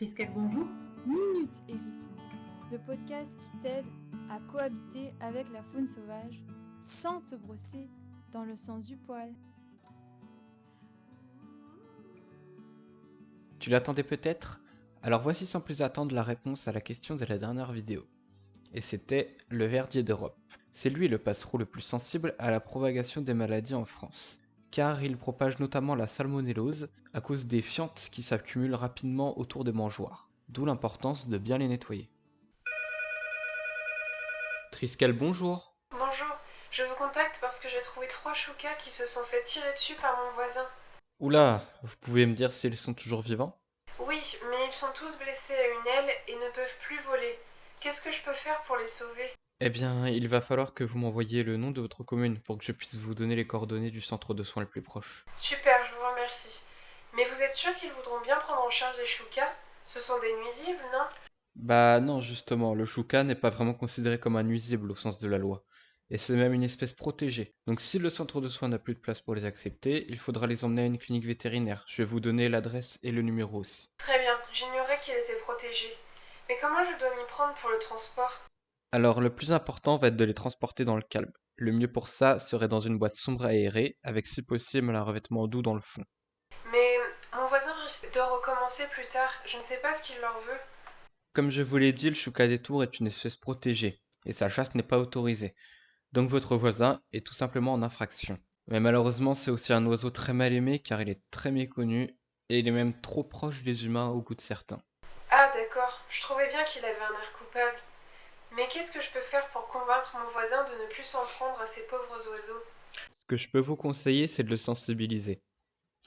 Triskel, bonjour. Minute Hérisson, le podcast qui t'aide à cohabiter avec la faune sauvage sans te brosser dans le sens du poil. Tu l'attendais peut-être? Alors voici sans plus attendre la réponse à la question de la dernière vidéo. Et c'était le verdier d'Europe. C'est lui le passereau le plus sensible à la propagation des maladies en France, car il propage notamment la salmonellose à cause des fientes qui s'accumulent rapidement autour des mangeoires, d'où l'importance de bien les nettoyer. Triskel, bonjour. Bonjour, je vous contacte parce que j'ai trouvé 3 choucas qui se sont fait tirer dessus par mon voisin. Oula, vous pouvez me dire s'ils sont toujours vivants? Oui, mais ils sont tous blessés à une aile et ne peuvent plus voler. Qu'est-ce que je peux faire pour les sauver? Eh bien, il va falloir que vous m'envoyiez le nom de votre commune pour que je puisse vous donner les coordonnées du centre de soins le plus proche. Super, je vous remercie. Mais vous êtes sûr qu'ils voudront bien prendre en charge les choucas? Ce sont des nuisibles, non? Bah non, justement, le chouca n'est pas vraiment considéré comme un nuisible au sens de la loi. Et c'est même une espèce protégée. Donc si le centre de soins n'a plus de place pour les accepter, il faudra les emmener à une clinique vétérinaire. Je vais vous donner l'adresse et le numéro aussi. Très bien, j'ignorais qu'il était protégé. Mais comment je dois m'y prendre pour le transport? Alors le plus important va être de les transporter dans le calme. Le mieux pour ça serait dans une boîte sombre aérée, avec si possible un revêtement doux dans le fond. Mais mon voisin risque de recommencer plus tard. Je ne sais pas ce qu'il leur veut. Comme je vous l'ai dit, le chouca des tours est une espèce protégée, et sa chasse n'est pas autorisée. Donc votre voisin est tout simplement en infraction. Mais malheureusement, c'est aussi un oiseau très mal aimé car il est très méconnu et il est même trop proche des humains au goût de certains. Ah d'accord, je trouvais bien qu'il avait un air coupable. Mais qu'est-ce que je peux faire pour convaincre mon voisin de ne plus s'en prendre à ces pauvres oiseaux? Ce que je peux vous conseiller, c'est de le sensibiliser,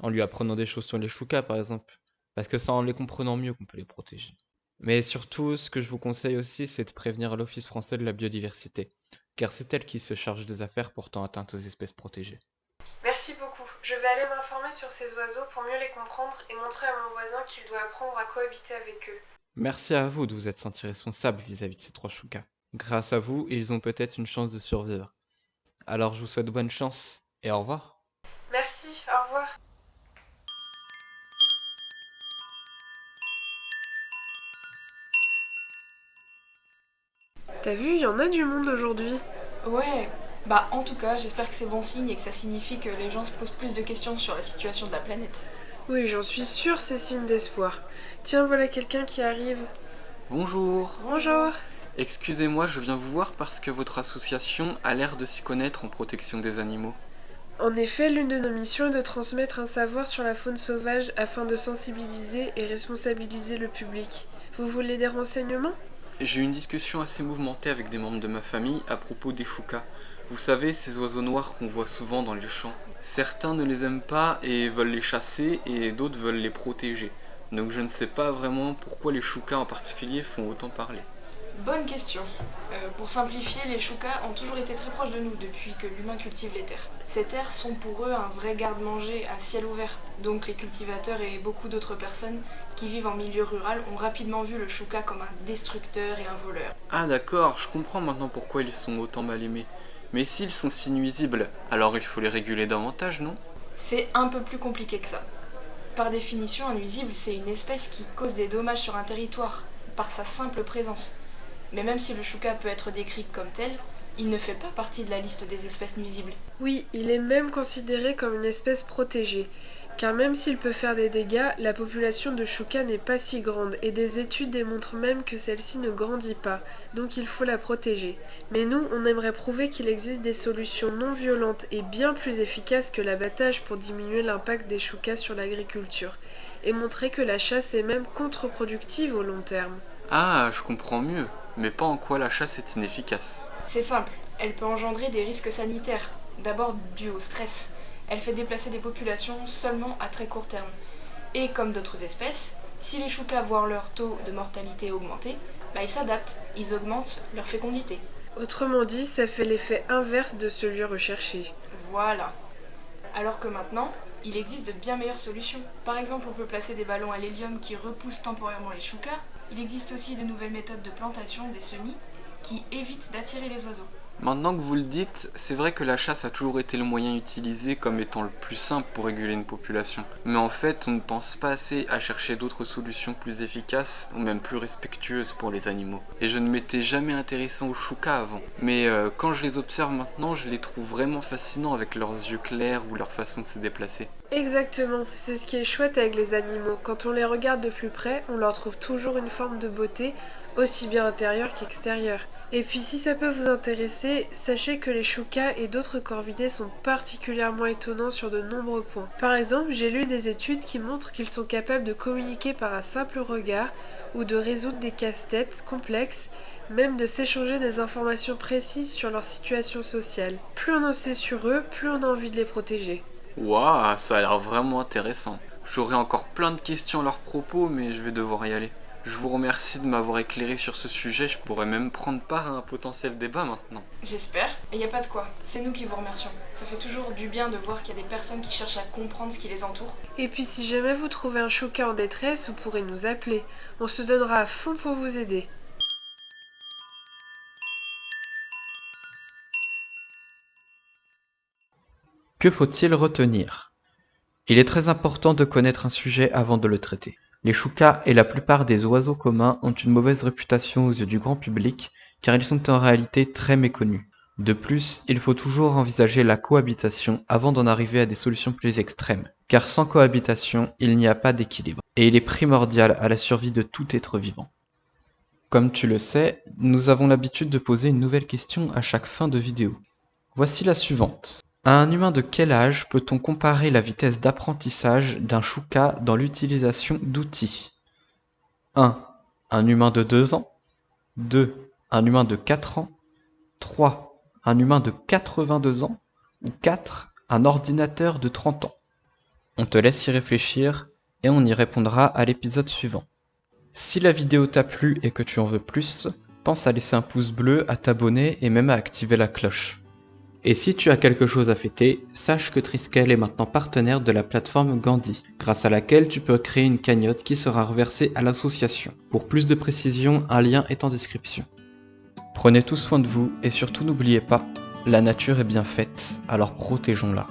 en lui apprenant des choses sur les choucas par exemple, parce que c'est en les comprenant mieux qu'on peut les protéger. Mais surtout, ce que je vous conseille aussi, c'est de prévenir l'Office français de la biodiversité, car c'est elle qui se charge des affaires portant atteinte aux espèces protégées. Merci beaucoup. Je vais aller m'informer sur ces oiseaux pour mieux les comprendre et montrer à mon voisin qu'il doit apprendre à cohabiter avec eux. Merci à vous de vous être senti responsable vis-à-vis de ces trois choucas. Grâce à vous, ils ont peut-être une chance de survivre. Alors je vous souhaite bonne chance et au revoir. Merci, au revoir. T'as vu, il y en a du monde aujourd'hui. Ouais, en tout cas, j'espère que c'est bon signe et que ça signifie que les gens se posent plus de questions sur la situation de la planète. Oui, j'en suis sûre, c'est signe d'espoir. Tiens, voilà quelqu'un qui arrive. Bonjour. Bonjour. Excusez-moi, je viens vous voir parce que votre association a l'air de s'y connaître en protection des animaux. En effet, l'une de nos missions est de transmettre un savoir sur la faune sauvage afin de sensibiliser et responsabiliser le public. Vous voulez des renseignements? J'ai eu une discussion assez mouvementée avec des membres de ma famille à propos des choucas. Vous savez, ces oiseaux noirs qu'on voit souvent dans les champs. Certains ne les aiment pas et veulent les chasser et d'autres veulent les protéger. Donc je ne sais pas vraiment pourquoi les choucas en particulier font autant parler. Bonne question. Pour simplifier, les choucas ont toujours été très proches de nous depuis que l'humain cultive les terres. Ces terres sont pour eux un vrai garde-manger à ciel ouvert. Donc les cultivateurs et beaucoup d'autres personnes qui vivent en milieu rural ont rapidement vu le chouca comme un destructeur et un voleur. Ah d'accord, je comprends maintenant pourquoi ils sont autant mal aimés. Mais s'ils sont si nuisibles, alors il faut les réguler davantage, non? C'est un peu plus compliqué que ça. Par définition, un nuisible, c'est une espèce qui cause des dommages sur un territoire, par sa simple présence. Mais même si le chouca peut être décrit comme tel, il ne fait pas partie de la liste des espèces nuisibles. Oui, il est même considéré comme une espèce protégée. Car même s'il peut faire des dégâts, la population de choucas n'est pas si grande et des études démontrent même que celle-ci ne grandit pas, donc il faut la protéger. Mais nous, on aimerait prouver qu'il existe des solutions non violentes et bien plus efficaces que l'abattage pour diminuer l'impact des choucas sur l'agriculture, et montrer que la chasse est même contre-productive au long terme. Ah, je comprends mieux, mais pas en quoi la chasse est inefficace. C'est simple, elle peut engendrer des risques sanitaires, d'abord dus au stress. Elle fait déplacer des populations seulement à très court terme. Et comme d'autres espèces, si les choucas voient leur taux de mortalité augmenter, ils s'adaptent, ils augmentent leur fécondité. Autrement dit, ça fait l'effet inverse de celui recherché. Voilà. Alors que maintenant, il existe de bien meilleures solutions. Par exemple, on peut placer des ballons à l'hélium qui repoussent temporairement les choucas. Il existe aussi de nouvelles méthodes de plantation des semis qui évitent d'attirer les oiseaux. Maintenant que vous le dites, c'est vrai que la chasse a toujours été le moyen utilisé comme étant le plus simple pour réguler une population. Mais en fait, on ne pense pas assez à chercher d'autres solutions plus efficaces ou même plus respectueuses pour les animaux. Et je ne m'étais jamais intéressé aux choucas avant. Mais quand je les observe maintenant, je les trouve vraiment fascinants avec leurs yeux clairs ou leur façon de se déplacer. Exactement, c'est ce qui est chouette avec les animaux. Quand on les regarde de plus près, on leur trouve toujours une forme de beauté, aussi bien intérieure qu'extérieure. Et puis si ça peut vous intéresser, sachez que les choucas et d'autres corvidés sont particulièrement étonnants sur de nombreux points. Par exemple, j'ai lu des études qui montrent qu'ils sont capables de communiquer par un simple regard ou de résoudre des casse-têtes complexes, même de s'échanger des informations précises sur leur situation sociale. Plus on en sait sur eux, plus on a envie de les protéger. Waouh, ça a l'air vraiment intéressant. J'aurais encore plein de questions à leur propos, mais je vais devoir y aller. Je vous remercie de m'avoir éclairé sur ce sujet, je pourrais même prendre part à un potentiel débat maintenant. J'espère, et y a pas de quoi, c'est nous qui vous remercions. Ça fait toujours du bien de voir qu'il y a des personnes qui cherchent à comprendre ce qui les entoure. Et puis si jamais vous trouvez un chouca en détresse, vous pourrez nous appeler. On se donnera à fond pour vous aider. Que faut-il retenir? Il est très important de connaître un sujet avant de le traiter. Les choucas et la plupart des oiseaux communs ont une mauvaise réputation aux yeux du grand public car ils sont en réalité très méconnus. De plus, il faut toujours envisager la cohabitation avant d'en arriver à des solutions plus extrêmes, car sans cohabitation, il n'y a pas d'équilibre, et il est primordial à la survie de tout être vivant. Comme tu le sais, nous avons l'habitude de poser une nouvelle question à chaque fin de vidéo. Voici la suivante. À un humain de quel âge peut-on comparer la vitesse d'apprentissage d'un chouca dans l'utilisation d'outils? 1. Un humain de 2 ans. 2. Un humain de 4 ans. 3. Un humain de 82 ans. Ou 4. Un ordinateur de 30 ans. On te laisse y réfléchir et on y répondra à l'épisode suivant. Si la vidéo t'a plu et que tu en veux plus, pense à laisser un pouce bleu, à t'abonner et même à activer la cloche. Et si tu as quelque chose à fêter, sache que Triskel est maintenant partenaire de la plateforme Gandhi, grâce à laquelle tu peux créer une cagnotte qui sera reversée à l'association. Pour plus de précision, un lien est en description. Prenez tout soin de vous et surtout n'oubliez pas, la nature est bien faite, alors protégeons-la.